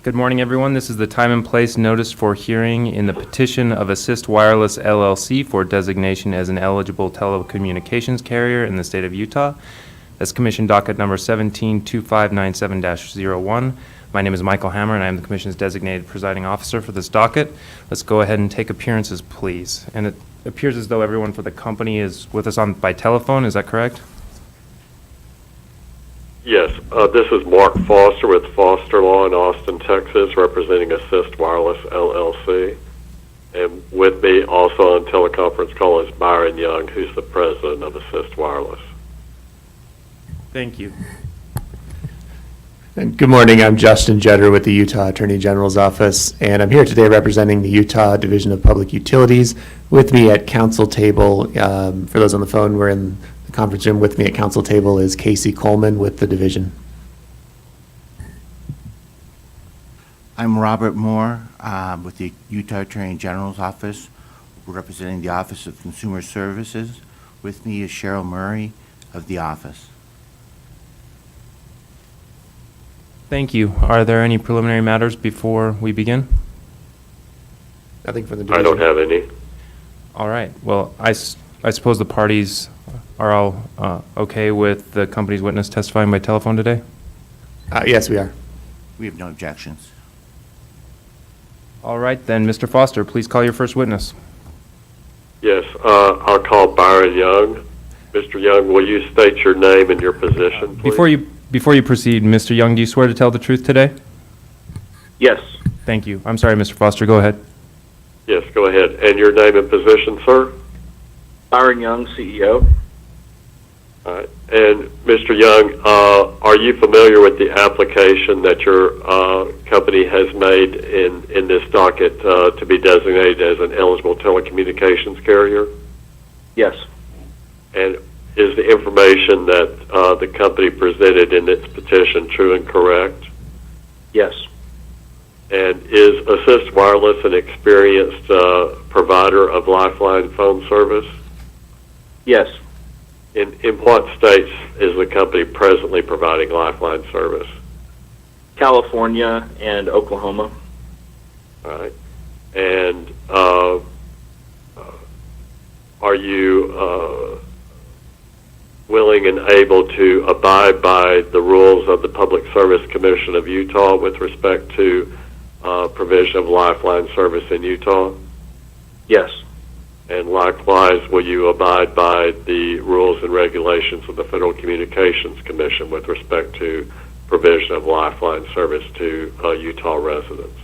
Good morning, everyone. This is the time and place notice for hearing in the petition of Assist Wireless LLC for designation as an eligible telecommunications carrier in the state of Utah. That's Commission Docket number 172597-01. My name is Michael Hammer, and I am the Commission's designated presiding officer for this docket. Let's go ahead and take appearances, please. And it appears as though everyone for the company is with us by telephone. Is that correct? Yes, this is Mark Foster with Foster Law in Austin, Texas, representing Assist Wireless LLC. And with me also on teleconference call is Byron Young, who's the president of Assist Wireless. Thank you. And good morning, I'm Justin Jetter with the Utah Attorney General's Office, and I'm here today representing the Utah Division of Public Utilities. With me at council table, for those on the phone, we're in the conference room. With me at council table is Casey Coleman with the division. I'm Robert Moore with the Utah Attorney General's Office, representing the Office of Consumer Services. With me is Cheryl Murray of the office. Thank you. Are there any preliminary matters before we begin? Nothing from the division. I don't have any. All right. Well, I suppose the parties are all okay with the company's witness testifying by telephone today? Yes, we are. We have no objections. All right, then, Mr. Foster, please call your first witness. Yes, I'll call Byron Young. Mr. Young, will you state your name and your position, please? Before you proceed, Mr. Young, do you swear to tell the truth today? Yes. Thank you. I'm sorry, Mr. Foster. Go ahead. Yes, go ahead. And your name and position, sir? Byron Young, CEO. All right. And Mr. Young, are you familiar with the application that your company has made in this docket to be designated as an eligible telecommunications carrier? Yes. And is the information that the company presented in its petition true and correct? Yes. And is Assist Wireless an experienced provider of Lifeline phone service? Yes. In what states is the company presently providing Lifeline service? California and Oklahoma. All right. And are you willing and able to abide by the rules of the Public Service Commission of Utah with respect to provision of Lifeline service in Utah? Yes. And likewise, will you abide by the rules and regulations of the Federal Communications Commission with respect to provision of Lifeline service to Utah residents?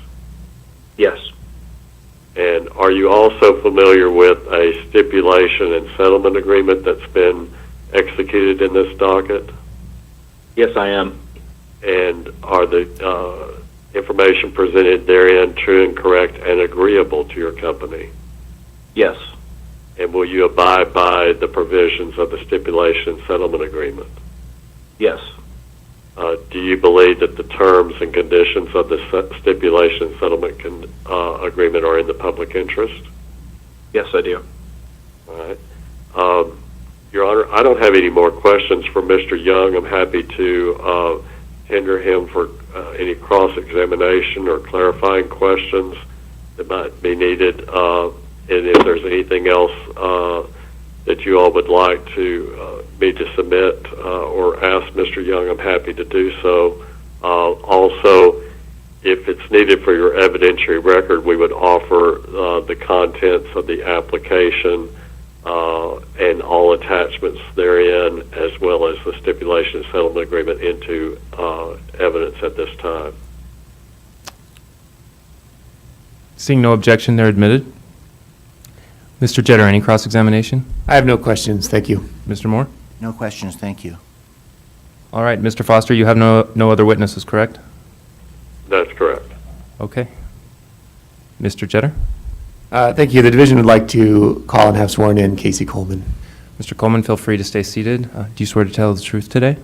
Yes. And are you also familiar with a stipulation and settlement agreement that's been executed in this docket? Yes, I am. And are the information presented therein true and correct and agreeable to your company? Yes. And will you abide by the provisions of the stipulation and settlement agreement? Yes. Do you believe that the terms and conditions of the stipulation and settlement agreement are in the public interest? Yes, I do. All right. Your Honor, I don't have any more questions for Mr. Young. I'm happy to tender him for any cross-examination or clarifying questions that might be needed. And if there's anything else that you all would like to me to submit or ask Mr. Young, I'm happy to do so. Also, if it's needed for your evidentiary record, we would offer the contents of the application and all attachments therein, as well as the stipulation and settlement agreement into evidence at this time. Seeing no objection, they're admitted. Mr. Jetter, any cross-examination? I have no questions. Thank you. Mr. Moore? No questions, thank you. All right, Mr. Foster, you have no other witnesses, correct? That's correct. Okay. Mr. Jetter? Thank you. The division would like to call and have sworn in Casey Coleman. Mr. Coleman, feel free to stay seated. Do you swear to tell the truth today?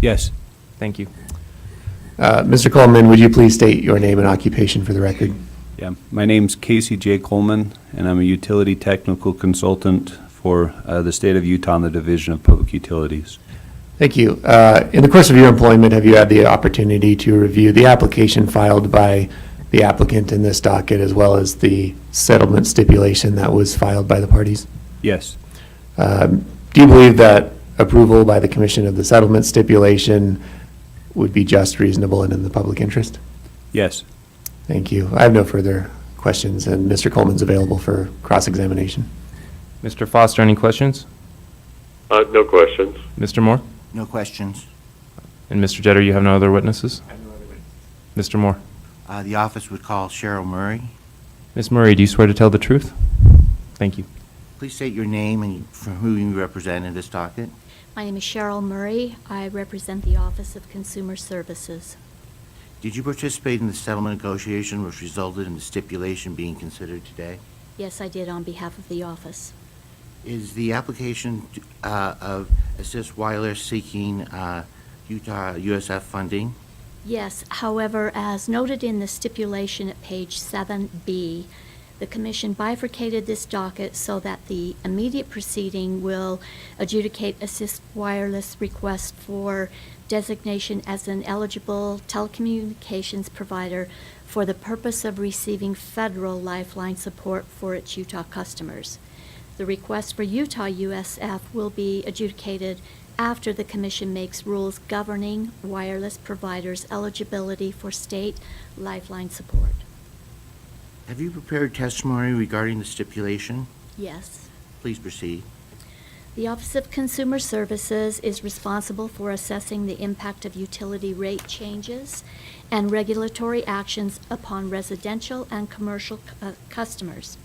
Yes. Thank you. Mr. Coleman, would you please state your name and occupation for the record? Yeah. My name's Casey J. Coleman, and I'm a utility technical consultant for the state of Utah and the Division of Public Utilities. Thank you. In the course of your employment, have you had the opportunity to review the application filed by the applicant in this docket, as well as the settlement stipulation that was filed by the parties? Yes. Do you believe that approval by the commission of the settlement stipulation would be just, reasonable, and in the public interest? Yes. Thank you. I have no further questions, and Mr. Coleman's available for cross-examination. Mr. Foster, any questions? No questions. Mr. Moore? No questions. And Mr. Jeter, you have no other witnesses? Mr. Moore? The office would call Cheryl Murray. Ms. Murray, do you swear to tell the truth? Thank you. Please state your name and for who you represent in this docket. My name is Cheryl Murray. I represent the Office of Consumer Services. Did you participate in the settlement negotiation which resulted in the stipulation being considered today? Yes, I did on behalf of the office. Is the application of Assist Wireless seeking Utah USF funding? Yes, however, as noted in the stipulation at page 7B, the commission bifurcated this docket so that the immediate proceeding will adjudicate Assist Wireless request for designation as an eligible telecommunications provider for the purpose of receiving federal Lifeline support for its Utah customers. The request for Utah USF will be adjudicated after the commission makes rules governing wireless providers' eligibility for state Lifeline support. Have you prepared testimony regarding the stipulation? Yes. Please proceed. The Office of Consumer Services is responsible for assessing the impact of utility rate changes and regulatory actions upon residential and commercial customers.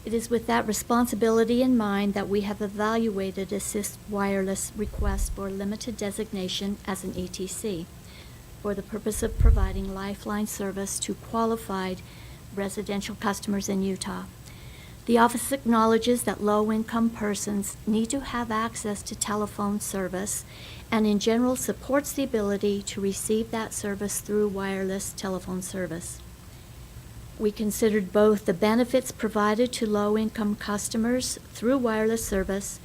It is with that responsibility in mind that we have evaluated Assist Wireless request for limited designation as an ETC for the purpose of providing Lifeline service to qualified residential customers in Utah. The office acknowledges that low-income persons need to have access to telephone service and in general supports the ability to receive that service through wireless telephone service. We considered both the benefits provided to low-income customers through wireless service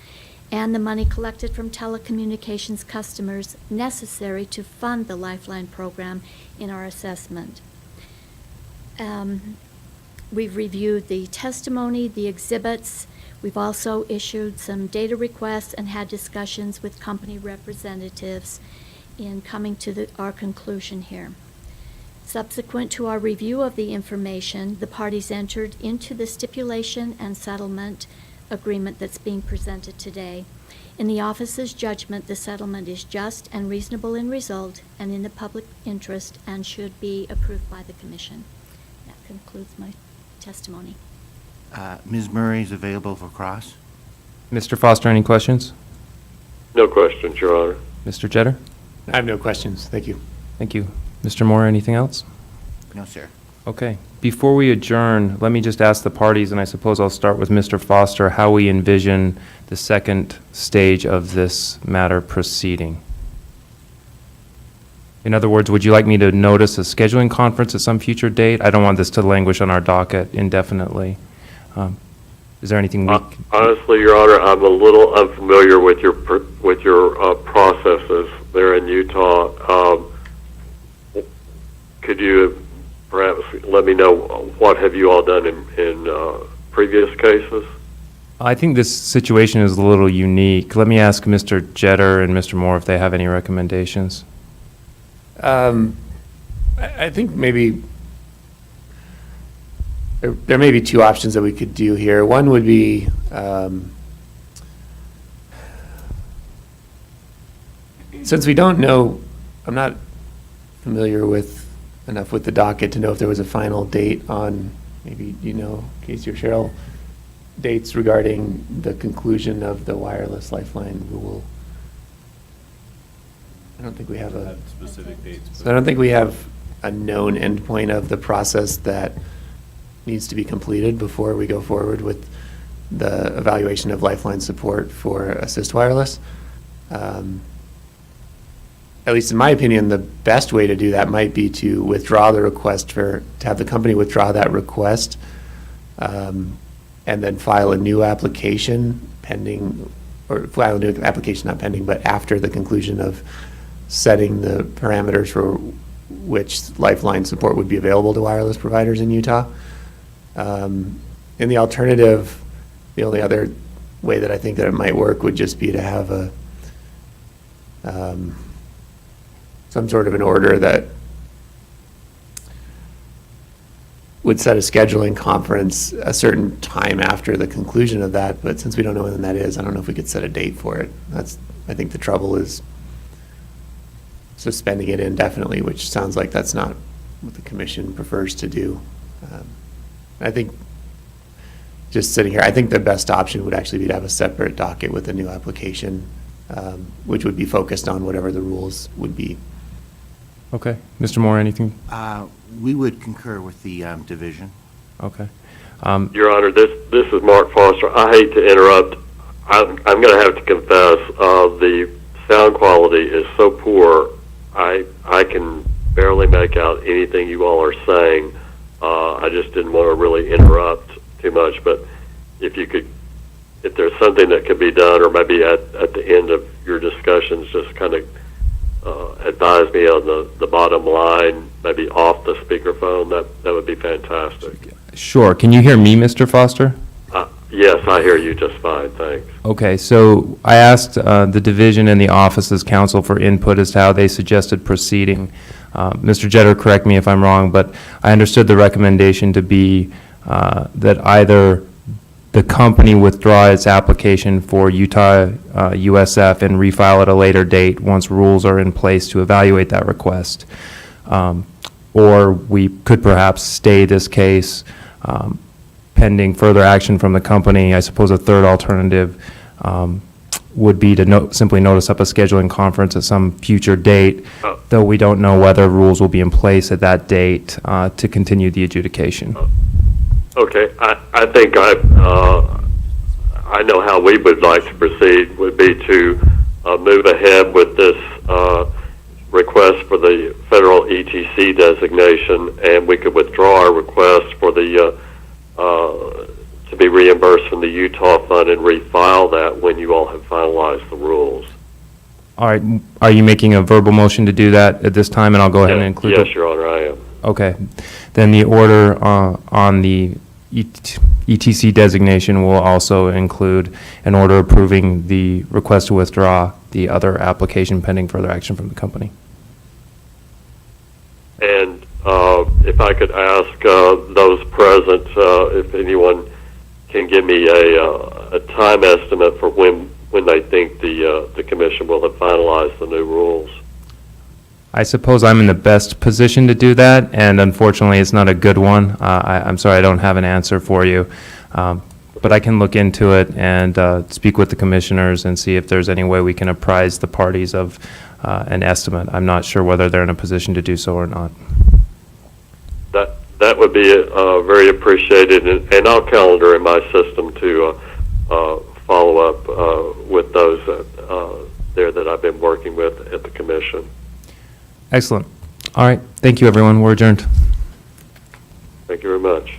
and the money collected from telecommunications customers necessary to fund the Lifeline program in our assessment. We've reviewed the testimony, the exhibits. We've also issued some data requests and had discussions with company representatives in coming to our conclusion here. Subsequent to our review of the information, the parties entered into the stipulation and settlement agreement that's being presented today. In the office's judgment, the settlement is just and reasonable in result and in the public interest and should be approved by the commission. That concludes my testimony. Ms. Murray is available for cross. Mr. Foster, any questions? No questions, Your Honor. Mr. Jeter? I have no questions. Thank you. Thank you. Mr. Moore, anything else? No, sir. Okay. Before we adjourn, let me just ask the parties, and I suppose I'll start with Mr. Foster, how we envision the second stage of this matter proceeding. In other words, would you like me to notice a scheduling conference at some future date? I don't want this to languish on our docket indefinitely. Is there anything we can... Honestly, Your Honor, I'm a little unfamiliar with your processes there in Utah. Could you perhaps let me know what have you all done in previous cases? I think this situation is a little unique. Let me ask Mr. Jeter and Mr. Moore if they have any recommendations. I think maybe there may be two options that we could do here. One would be since we don't know, I'm not familiar with enough with the docket to know if there was a final date on, maybe, you know, Casey or Cheryl, dates regarding the conclusion of the wireless Lifeline rule. I don't think we have a specific dates. So I don't think we have a known endpoint of the process that needs to be completed before we go forward with the evaluation of Lifeline support for Assist Wireless. At least in my opinion, the best way to do that might be to withdraw the request to have the company withdraw that request, and then file a new application pending, or file a new application, not pending, but after the conclusion of setting the parameters for which Lifeline support would be available to wireless providers in Utah. In the alternative, the only other way that I think that it might work would just be to have a some sort of an order that would set a scheduling conference a certain time after the conclusion of that, but since we don't know when that is, I don't know if we could set a date for it. I think the trouble is suspending it indefinitely, which sounds like that's not what the commission prefers to do. I think, just sitting here, I think the best option would actually be to have a separate docket with a new application, which would be focused on whatever the rules would be. Okay. Mr. Moore, anything? We would concur with the division. Okay. Your Honor, this is Mark Foster. I hate to interrupt. I'm going to have to confess, the sound quality is so poor, I can barely make out anything you all are saying. I just didn't want to really interrupt too much, but if there's something that could be done, or maybe at the end of your discussions, just kind of advise me on the bottom line, maybe off the speakerphone, that would be fantastic. Sure. Can you hear me, Mr. Foster? Yes, I hear you just fine, thanks. Okay, so I asked the division and the office's counsel for input as to how they suggested proceeding. Mr. Jetter, correct me if I'm wrong, but I understood the recommendation to be that either the company withdraw its application for Utah USF and refile at a later date once rules are in place to evaluate that request, or we could perhaps stay this case pending further action from the company. I suppose a third alternative would be to simply notice up a scheduling conference at some future date, though we don't know whether rules will be in place at that date to continue the adjudication. Okay, I think I know how we would like to proceed, would be to move ahead with this request for the federal ETC designation, and we could withdraw our request for the to be reimbursed from the Utah fund and refile that when you all have finalized the rules. All right, are you making a verbal motion to do that at this time, and I'll go ahead and include it? Yes, Your Honor, I am. Okay, then the order on the ETC designation will also include an order approving the request to withdraw the other application pending further action from the company. And if I could ask those present, if anyone can give me a time estimate for when they think the commission will have finalized the new rules. I suppose I'm in the best position to do that, and unfortunately, it's not a good one. I'm sorry, I don't have an answer for you. But I can look into it and speak with the commissioners and see if there's any way we can apprise the parties of an estimate. I'm not sure whether they're in a position to do so or not. That would be very appreciated, and I'll calendar in my system to follow up with those there that I've been working with at the commission. Excellent. All right. Thank you, everyone. We're adjourned. Thank you very much.